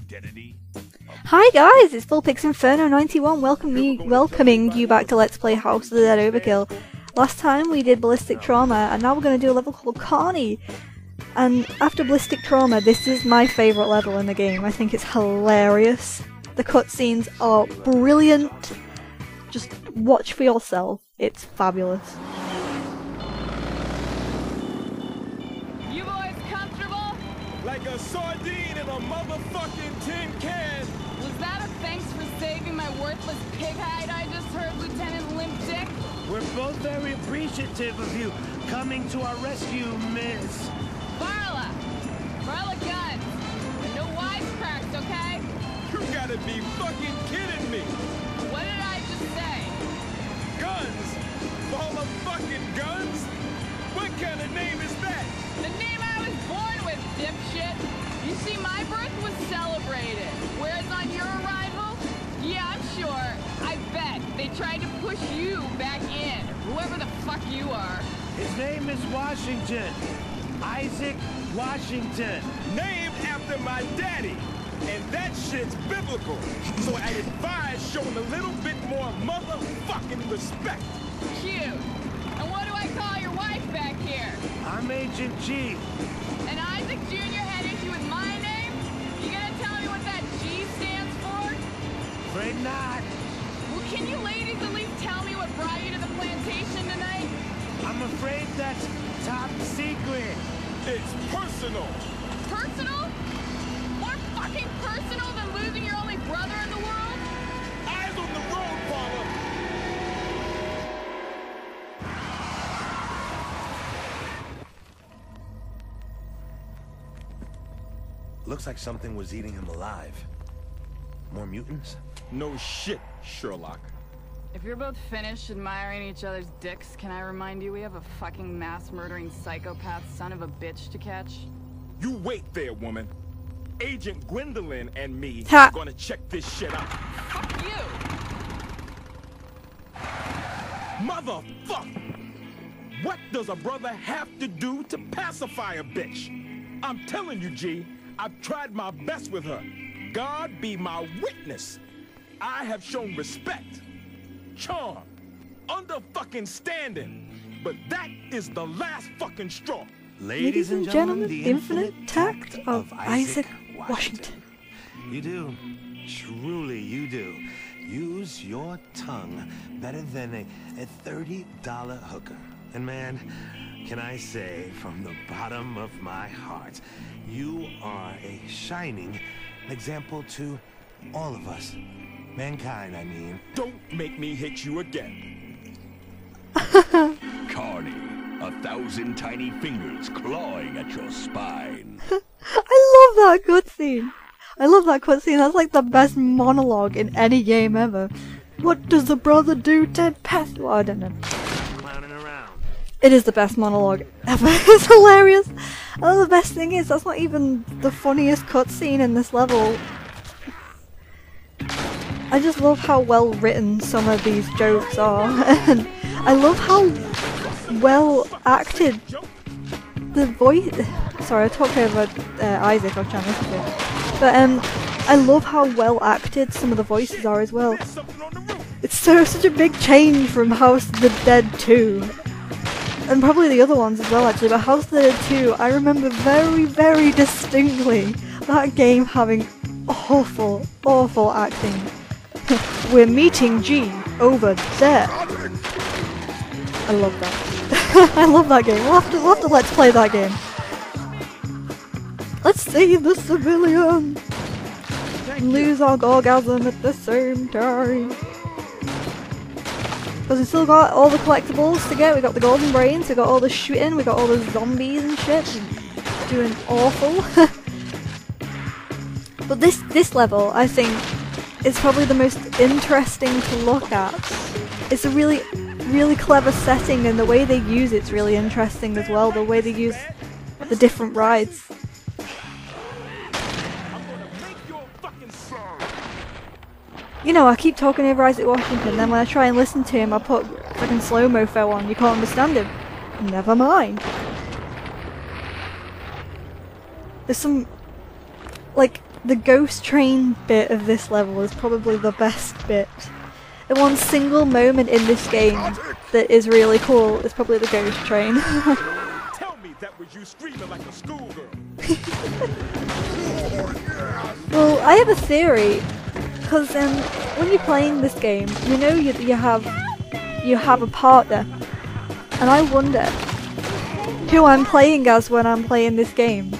identity. Hi guys, it's Fullpix Inferno 91 welcoming you back to Let's Play House of the Dead Overkill. Last time we did Ballistic Trauma, and now we're going to do a level called Carny. And after Ballistic Trauma, this is my favourite level in the game. I think it's hilarious. The cutscenes are brilliant. Just watch for yourself. It's fabulous. You boys comfortable? Like a sardine in a motherfucking tin can. Was that a thanks for saving my worthless pig hide I just heard, Lieutenant Limp Dick? We're both very appreciative of you coming to our rescue, Miss. Barla guns. And no wisecracks, okay? You gotta be fucking kidding me. What did I just say? Guns? Ball of fucking guns? What kind of name is that? The name I was born with, dipshit. You see, my birth was celebrated. Whereas on your arrival, yeah, I'm sure, I bet they tried to push you back in. Whoever the fuck you are. His name is Washington. Isaac Washington. Named after my daddy. And that shit's biblical. So I advise showing a little bit more motherfucking respect. Cute. And what do I call your wife back here? I'm Agent G. And Isaac Jr. had issue with my name? You gonna tell me what that G stands for? Afraid not. Well, can you ladies at least tell me what brought you to the plantation tonight? I'm afraid that's top secret. It's personal. Personal? More fucking personal than losing your only brother in the world? Eyes on the road, Paula. Looks like something was eating him alive. More mutants? No shit, Sherlock. If you're both finished admiring each other's dicks, can I remind you we have a fucking mass-murdering psychopath son of a bitch to catch? You wait there, woman. Agent Gwendolyn and me Ha. are gonna check this shit out. Fuck you! Motherfucker! What does a brother have to do to pacify a bitch? I'm telling you, G, I've tried my best with her. God be my witness. I have shown respect, charm, understanding, but that is the last fucking straw. Ladies and gentlemen, the infinite tact of Isaac Washington. You do. Truly, you do. Use your tongue better than a $30 hooker. And man, can I say from the bottom of my heart, you are a shining example to all of us. Mankind, I mean. Don't make me hit you again. Carny, 1,000 tiny fingers clawing at your spine. I love that cutscene. I love that cutscene. That's like the best monologue in any game ever. What does the brother do to pass? Well, I don't know. Clowning around. It is the best monologue ever. It's hilarious. And the best thing is, that's not even the funniest cutscene in this level. I just love how well written some of these jokes are, and I love how well acted the voice. Sorry, I talked over Isaac. I was trying to listen to it, but I love how well acted some of the voices are as well. It's such a big change from House of the Dead 2, and probably the other ones as well actually. But House of the Dead 2, I remember very, very distinctly that game having awful, awful acting. We're meeting G over there. I love that. I love that game. We'll have to let's play that game. Let's save the civilian. Lose our orgasm at the same time. Because we still got all the collectibles to get. We got the golden brains. We got all the shooting. We got all the zombies and shit. Doing awful. But this level, I think, is probably the most interesting to look at. It's a really, really clever setting, and the way they use it's really interesting as well. The way they use the different rides. You know, I keep talking over Isaac Washington, then when I try and listen to him, I put fucking slow-mo on. You can't understand him. Never mind. There's some, like, the ghost train bit of this level is probably the best bit. The one single moment in this game that is really cool is probably the ghost train. Tell me that was you screaming like a schoolgirl. Well, I have a theory, because when you're playing this game, you know you have a partner, and I wonder who I'm playing as when I'm playing this game.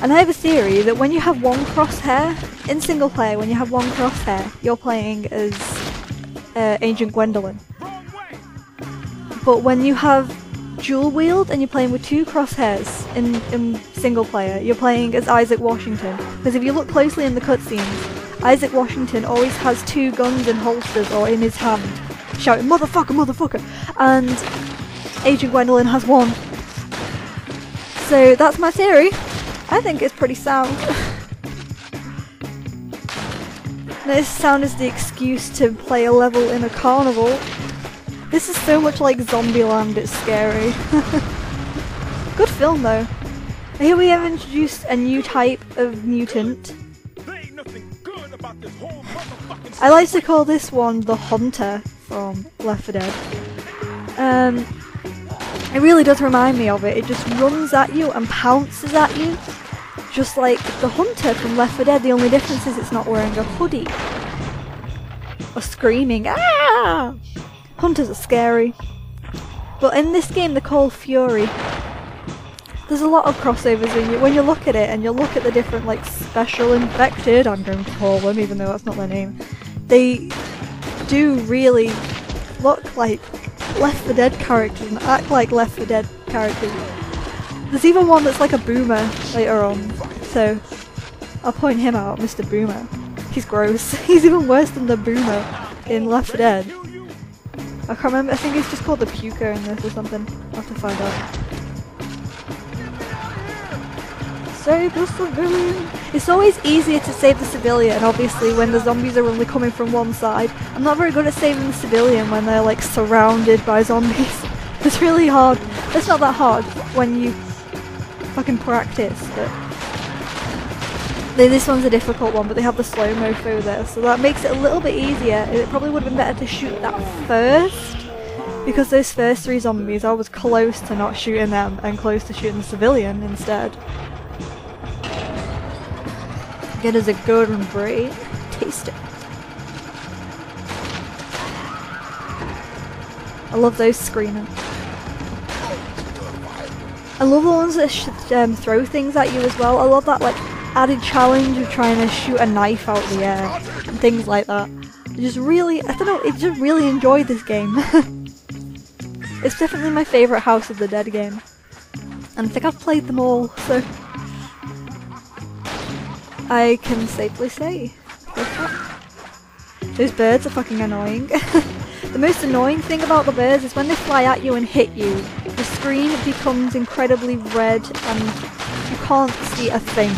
And I have a theory that when you have one crosshair, in single player, when you have one crosshair, you're playing as Agent Gwendolyn. But when you have dual wield and you're playing with two crosshairs in single player, you're playing as Isaac Washington. Because if you look closely in the cutscenes, Isaac Washington always has two guns in holsters or in his hand, shouting "Motherfucker, motherfucker!" And Agent Gwendolyn has one. So that's my theory. I think it's pretty sound. This sound is the excuse to play a level in a carnival. This is so much like Zombieland, it's scary. Good film though. Here we have introduced a new type of mutant. I like to call this one the Hunter from Left 4 Dead. It really does remind me of it. It just runs at you and pounces at you. Just like the Hunter from Left 4 Dead, the only difference is it's not wearing a hoodie. Or screaming, "Ah!" Hunters are scary. But in this game, they're called Fury. There's a lot of crossovers when you look at it, and you look at the different, like, special infected, I'm going to call them, even though that's not their name. They do really look like Left 4 Dead characters and act like Left 4 Dead characters. There's even one that's like a boomer later on, so I'll point him out, Mr. Boomer. He's gross. He's even worse than the boomer in Left 4 Dead. I can't remember, I think it's just called the puker in this or something. I'll have to find out. Save the civilian! It's always easier to save the civilian, obviously, when the zombies are only coming from one side. I'm not very good at saving the civilian when they're like surrounded by zombies. It's really hard. It's not that hard when you fucking practice, but this one's a difficult one, but they have the slow mofo there, so that makes it a little bit easier. It probably would have been better to shoot that first, because those first three zombies, I was close to not shooting them and close to shooting the civilian instead. Get us a good and break. Taste it. I love those screaming. I love the ones that throw things at you as well. I love that like added challenge of trying to shoot a knife out the air and things like that. I just really, I don't know, I just really enjoyed this game. It's definitely my favourite House of the Dead game. And I think I've played them all, so I can safely say those birds are fucking annoying. The most annoying thing about the birds is when they fly at you and hit you, the screen becomes incredibly red and you can't see a thing.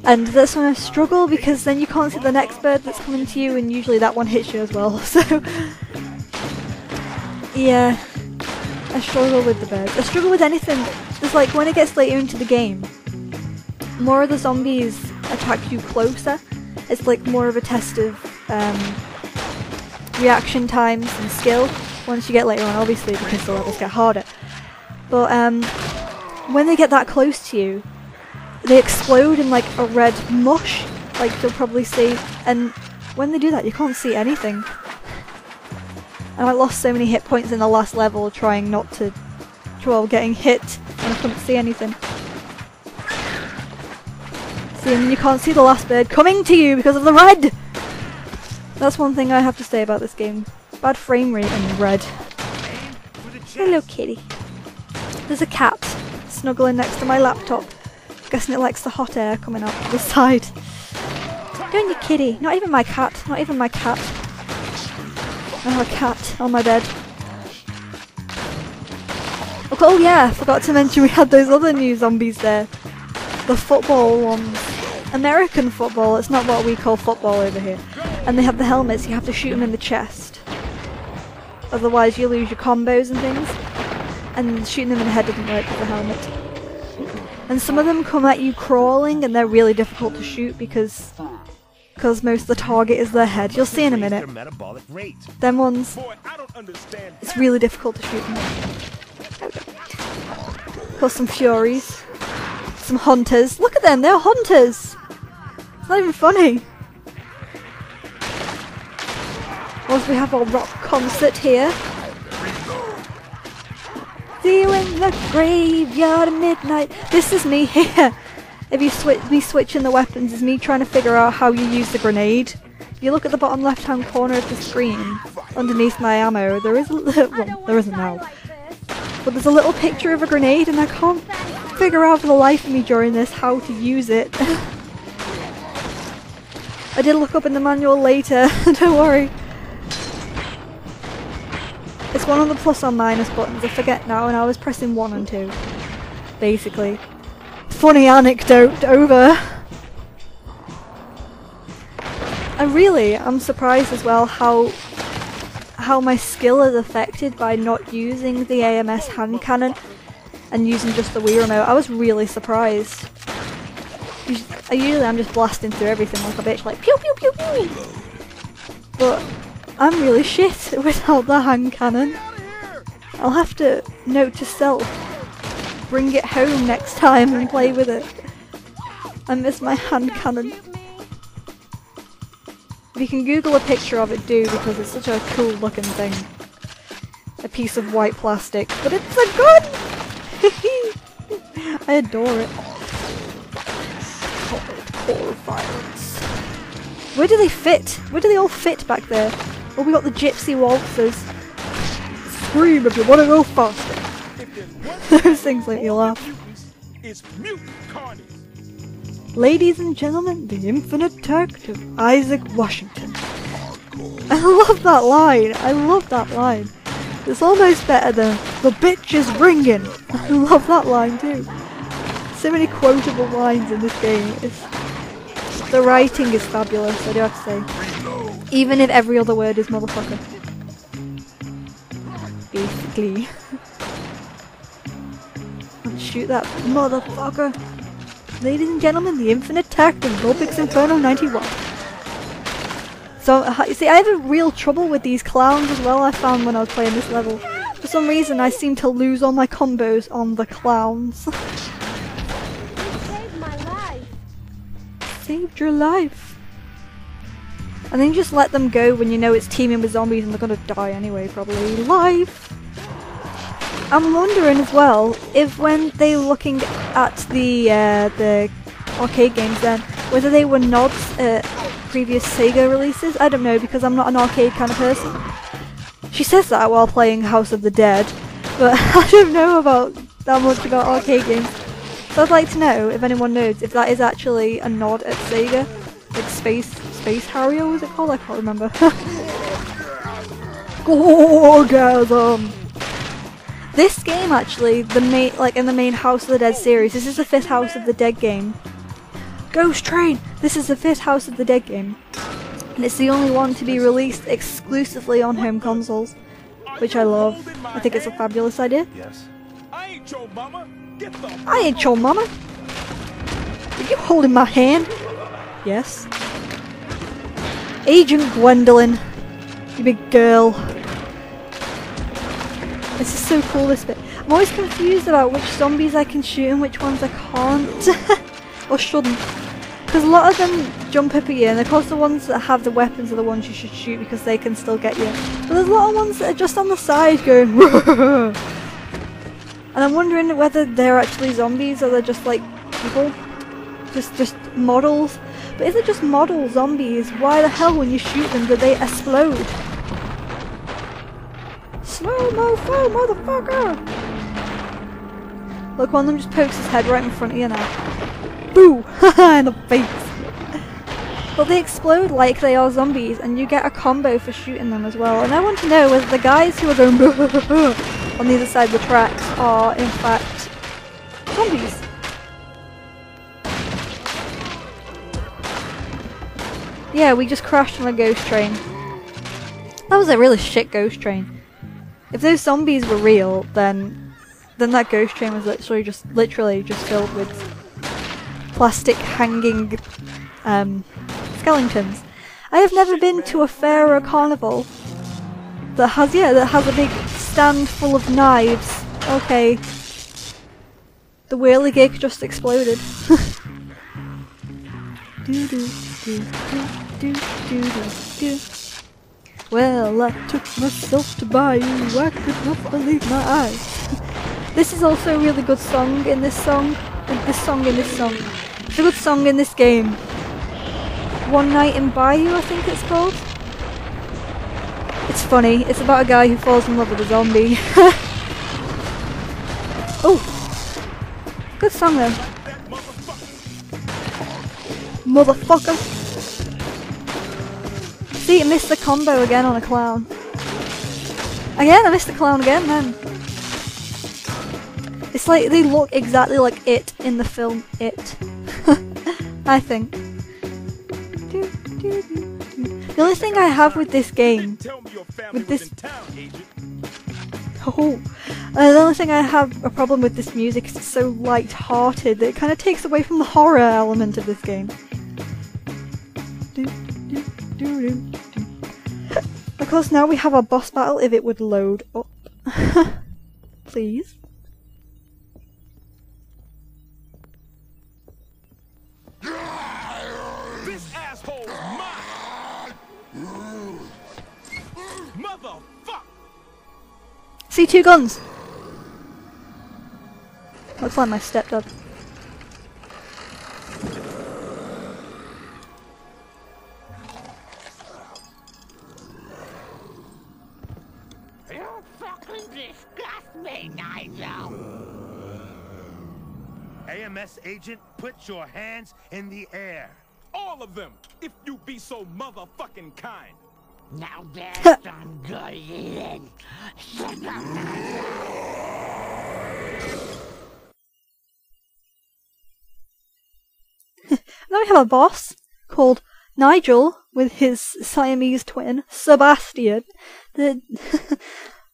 And that's when I struggle, because then you can't see the next bird that's coming to you, and usually that one hits you as well, so yeah, I struggle with the birds. I struggle with anything. It's like when it gets later into the game, more of the zombies attack you closer. It's like more of a test of reaction times and skill once you get later on, obviously, because the levels get harder. But when they get that close to you, they explode in like a red mush, like you'll probably see, and when they do that you can't see anything. And I lost so many hit points in the last level trying not to, well, getting hit and I couldn't see anything. See, and you can't see the last bird coming to you because of the red! That's one thing I have to say about this game. Bad frame rate and red. Hello kitty. There's a cat snuggling next to my laptop. Guessing it likes the hot air coming out the side. Don't you kitty? Not even my cat. Not even my cat. I have a cat on my bed. Oh yeah, I forgot to mention we had those other new zombies there. The football ones. American football, it's not what we call football over here. And they have the helmets, you have to shoot them in the chest. Otherwise you lose your combos and things. And shooting them in the head doesn't work with the helmet. And some of them come at you crawling, and they're really difficult to shoot because most of the target is their head. You'll see in a minute. Them ones, it's really difficult to shoot them. Plus some Furies. Some Hunters. Look at them, they're Hunters! It's not even funny. Whilst we have our rock concert here. See you in the graveyard at midnight. This is me here. If you switching the weapons, is me trying to figure out how you use the grenade. If you look at the bottom left hand corner of the screen, underneath my ammo, there is a little, well, there isn't now, but there's a little picture of a grenade, and I can't figure out for the life of me during this how to use it. I did look up in the manual later, don't worry. It's one of the plus or minus buttons, I forget now, and I was pressing 1 and 2, basically. Funny anecdote over. I'm surprised as well how my skill is affected by not using the AMS hand cannon and using just the Wii remote. I was really surprised. Usually I'm just blasting through everything like a bitch, like pew pew pew pew. But I'm really shit without the hand cannon. I'll have to note to self, bring it home next time and play with it. I miss my hand cannon. If you can Google a picture of it, do, because it's such a cool looking thing. A piece of white plastic, but it's a gun! I adore it. Core violence. Where do they fit? Where do they all fit back there? Oh, we got the gypsy waltzers. Scream if you want to go faster. Those things make you laugh. It's mutant Carny. Ladies and gentlemen, the infinite detective Isaac Washington. I love that line. I love that line. It's almost better than the bitch is ringing. I love that line too. So many quotable lines in this game. The writing is fabulous, I do have to say. Even if every other word is motherfucker. Basically. Let's shoot that motherfucker. Ladies and gentlemen, the infinite detective Vulpix Inferno 91. So, you see, I have a real trouble with these clowns as well, I found when I was playing this level. For some reason, I seem to lose all my combos on the clowns. You saved my life. Saved your life. And then you just let them go when you know it's teaming with zombies and they're gonna die anyway, probably. Life! I'm wondering as well, if when they were looking at the arcade games then, whether they were nods at previous Sega releases. I don't know, because I'm not an arcade kind of person. She says that while playing House of the Dead, but I don't know about that much about arcade games. So I'd like to know if anyone knows if that is actually a nod at Sega. Like Space Harrier, was it called? I can't remember. Orgasm! This game actually, in the main House of the Dead series, this is the 5th House of the Dead game. Ghost Train! This is the 5th House of the Dead game. And it's the only one to be released exclusively on home consoles, which I love. I think it's a fabulous idea. Yes. I ain't your mama. Get the I ain't your mama! Are you holding my hand? Yes. Agent Gwendolyn, you big girl. This is so cool, this bit. I'm always confused about which zombies I can shoot and which ones I can't. Or shouldn't. Because a lot of them jump up at you, and of course the ones that have the weapons are the ones you should shoot because they can still get you. But there's a lot of ones that are just on the side going and I'm wondering whether they're actually zombies or they're just like people. Just models. But if they're just model zombies, why the hell when you shoot them do they explode? Slow mofo, motherfucker! Look, one of them just pokes his head right in front of you now. Boo! In the face! But they explode like they are zombies, and you get a combo for shooting them as well. And I want to know whether the guys who are going on the other side of the tracks are, in fact, zombies. Yeah, we just crashed on a ghost train. That was a really shit ghost train. If those zombies were real, then that ghost train was literally just filled with plastic hanging skeletons. I have never been to a fair or a carnival that has a big stand full of knives. Okay. The whirligig just exploded. Well, I took myself to buy you, I could not believe my eyes. This is also a really good song in this song. It's a good song in this game. One Night in Bayou, I think it's called. It's funny. It's about a guy who falls in love with a zombie. Oh! Good song though. Motherfucker! See, I missed the combo again on a clown. Again, I missed the clown again, man. It's like they look exactly like It in the film It. I think. The only thing I have with this game, the only thing I have a problem with this music is it's so light-hearted that it kind of takes away from the horror element of this game. Of course, now we have our boss battle if it would load up. Please. This asshole's mine! Motherfuck! See, 2 guns! Looks like my stepdad. You fucking disgust me, Nigel! AMS agent, put your hands in the air. All of them, if you be so motherfucking kind. Now there's some good eating. Now we have a boss called Nigel with his Siamese twin, Sebastian. The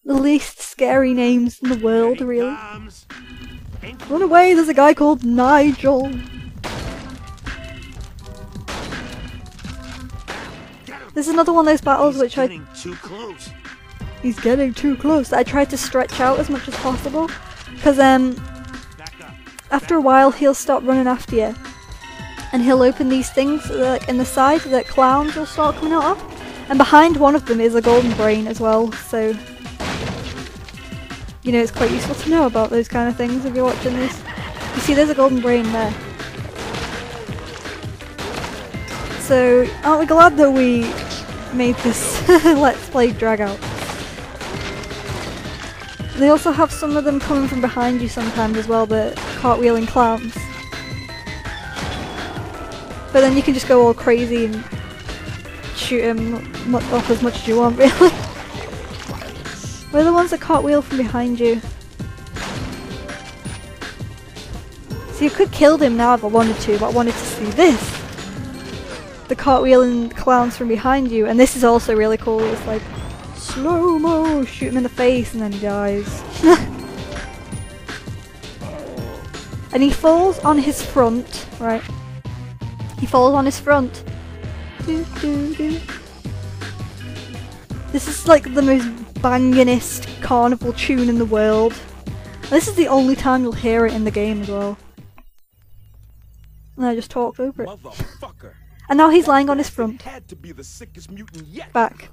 least scary names in the world, really. Run away, there's a guy called Nigel. This is another one of those battles which He's getting too close. I tried to stretch out as much as possible, because after a while he'll stop running after you, and he'll open these things like in the side that clowns will start coming out of, and behind one of them is a golden brain as well, so you know, it's quite useful to know about those kind of things if you're watching this. You see, there's a golden brain there. So, aren't we glad that we made this Let's Play drag out? They also have some of them coming from behind you sometimes as well, the cartwheeling clowns. But then you can just go all crazy and shoot them off as much as you want, really. We're the ones that cartwheel from behind you. So you could kill them now if I wanted to, but I wanted to see this. The cartwheeling clowns from behind you, and this is also really cool. It's like slow-mo, shoot him in the face and then he dies. And he falls on his front, right? He falls on his front. This is like the most bangingest carnival tune in the world. This is the only time you'll hear it in the game as well. And I just talked over it. And now he's lying on his front. Had to be the sickest mutant yet. Back.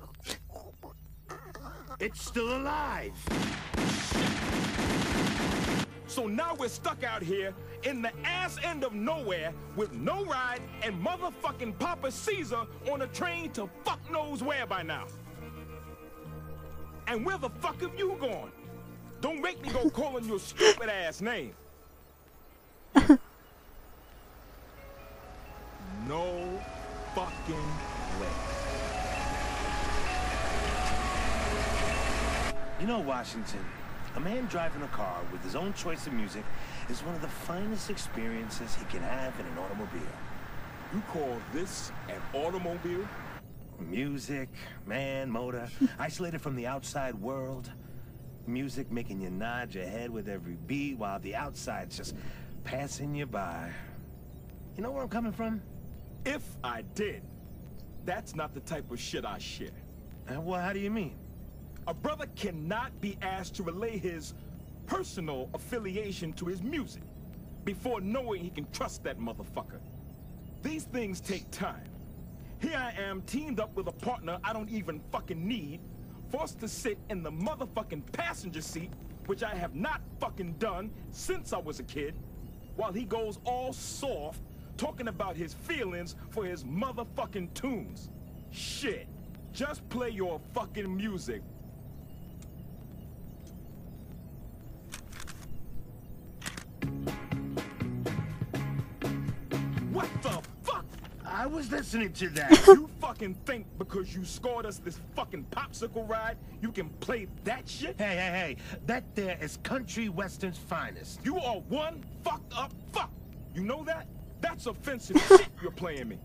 It's still alive. So now we're stuck out here in the ass end of nowhere with no ride and motherfucking Papa Caesar on a train to fuck knows where by now. And where the fuck have you gone? Don't make me go calling your stupid ass name. No fucking way. You know, Washington, a man driving a car with his own choice of music is one of the finest experiences he can have in an automobile. You call this an automobile? Music, man, motor, isolated from the outside world. Music making you nod your head with every beat while the outside's just passing you by. You know where I'm coming from? If I did, that's not the type of shit I share. Well, how do you mean? A brother cannot be asked to relay his personal affiliation to his music before knowing he can trust that motherfucker. These things take time. Here I am teamed up with a partner I don't even fucking need, forced to sit in the motherfucking passenger seat, which I have not fucking done since I was a kid, while he goes all soft talking about his feelings for his motherfucking tunes. Shit. Just play your fucking music. What the fuck? I was listening to that. You fucking think because you scored us this fucking popsicle ride, you can play that shit? Hey. That there is country western's finest. You are one fucked up fuck. You know that? That's offensive shit you're playing me.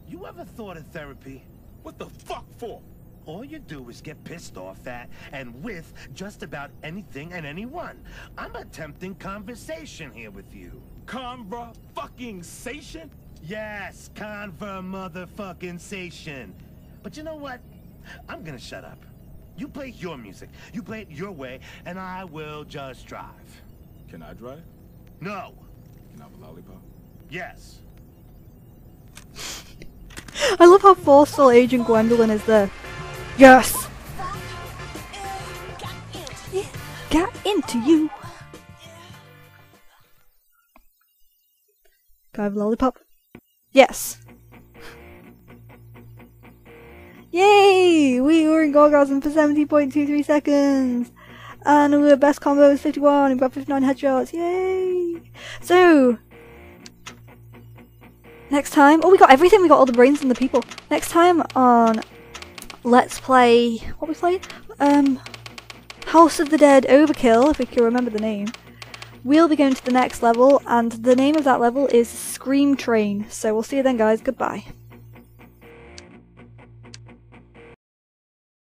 You ever thought of therapy? What the fuck for? All you do is get pissed off at and with just about anything and anyone. I'm attempting conversation here with you. Conver-fucking-sation? Yes, conver-motherfucking-sation. But you know what? I'm gonna shut up. You play your music. You play it your way, and I will just drive. Can I drive? No. Can I have a lollipop? Yes. I love how forceful Agent Gwendolyn is there. Yes! Yeah, got into you! Can I have a lollipop? Yes! Yay! We were in Gorgasm for 70.23 seconds! And our best combo is 51, and we got 59 headshots, yay! So, next time, oh, we got everything, we got all the brains and the people. Next time on Let's Play, what we played? House of the Dead Overkill, if we can remember the name. We'll be going to the next level, and the name of that level is Scream Train. So we'll see you then, guys. Goodbye.